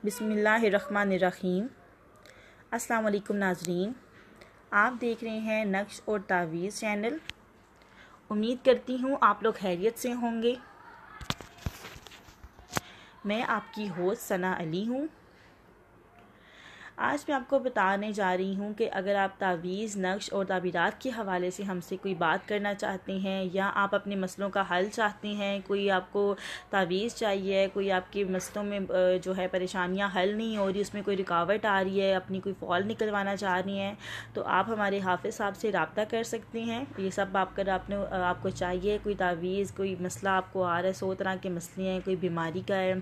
बिस्मिल्लाहिर्रहमानिर्रहीम। अस्सलाम वालेकुम नाज़रीन, आप देख रहे हैं नक्श और तावीज़ चैनल। उम्मीद करती हूँ आप लोग खैरियत से होंगे। मैं आपकी होस्ट सना अली हूँ। आज मैं आपको बताने जा रही हूँ कि अगर आप तावीज़, नक्श और ताबीरात के हवाले से हमसे कोई बात करना चाहते हैं या आप अपने मसलों का हल चाहते हैं, कोई आपको तावीज़ चाहिए, कोई आपके मसलों में जो है परेशानियाँ हल नहीं हो रही, उसमें कोई रुकावट आ रही है, अपनी कोई फॉल निकलवाना चाह रही हैं, तो आप हमारे हाफिज़ साहब से रब्ता कर सकते हैं। ये सब आपको चाहिए, कोई तावीज़, कोई मसला आपको आ रहा है, 100 तरह के मसले हैं, कोई बीमारी का है,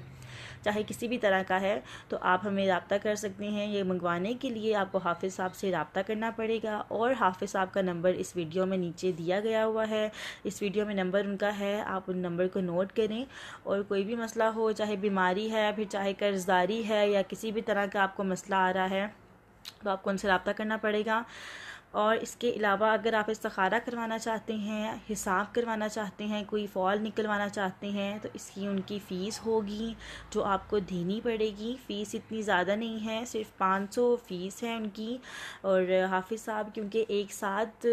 चाहे किसी भी तरह का है, तो आप हमें रब्ता कर सकते हैं। ये मंगवाने के लिए आपको हाफिज़ साहब से रब्ता करना पड़ेगा और हाफिज़ साहब का नंबर इस वीडियो में नीचे दिया गया हुआ है। इस वीडियो में नंबर उनका है, आप उन नंबर को नोट करें। और कोई भी मसला हो, चाहे बीमारी है, फिर चाहे कर्जदारी है या किसी भी तरह का आपको मसला आ रहा है, तो आपको उनसे रब्ता करना पड़ेगा। और इसके अलावा अगर आप इस्तिखारा करवाना चाहते हैं, हिसाब करवाना चाहते हैं, कोई फॉल निकलवाना चाहते हैं, तो इसकी उनकी फ़ीस होगी जो आपको देनी पड़ेगी। फ़ीस इतनी ज़्यादा नहीं है, सिर्फ 500 फ़ीस है उनकी। और हाफिज़ साहब क्योंकि एक साथ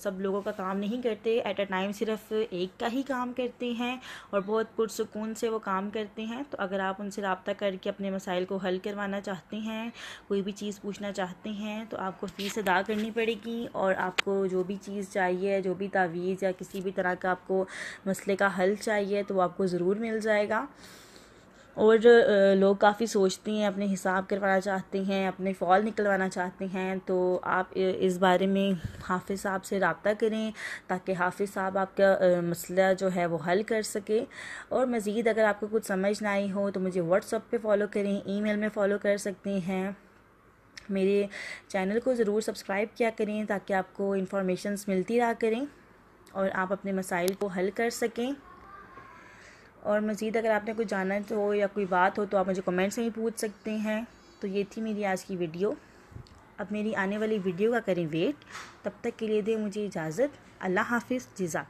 सब लोगों का काम नहीं करते, एट अ टाइम सिर्फ एक का ही काम करते हैं और बहुत पुरसुकून से वो काम करते हैं। तो अगर आप उनसे रब्ता करके अपने मसाइल को हल करवाना चाहते हैं, कोई भी चीज़ पूछना चाहते हैं, तो आपको फ़ीस अदा करनी पड़ेगी। और आपको जो भी चीज़ चाहिए, जो भी तावीज़ या किसी भी तरह का आपको मसले का हल चाहिए, तो वो आपको ज़रूर मिल जाएगा। और लोग काफ़ी सोचते हैं, अपने हिसाब करवाना चाहते हैं, अपने फॉल निकलवाना चाहते हैं, तो आप इस बारे में हाफिज़ साहब से रब्ता करें ताकि हाफिज़ साहब आपका मसला जो है वो हल कर सके। और मज़ीद अगर आपको कुछ समझ ना आई हो तो मुझे व्हाट्सएप पे फॉलो करें, ईमेल में फ़ॉलो कर सकते हैं। मेरे चैनल को ज़रूर सब्सक्राइब किया करें ताकि आपको इन्फॉर्मेशंस मिलती रहा करें और आप अपने मसाइल को हल कर सकें। और मज़ीद अगर आपने कुछ जानना हो या कोई बात हो तो आप मुझे कमेंट्स में भी पूछ सकते हैं। तो ये थी मेरी आज की वीडियो। अब मेरी आने वाली वीडियो का करें वेट। तब तक के लिए दें मुझे इजाज़त। अल्लाह हाफिज़। जिज़ा।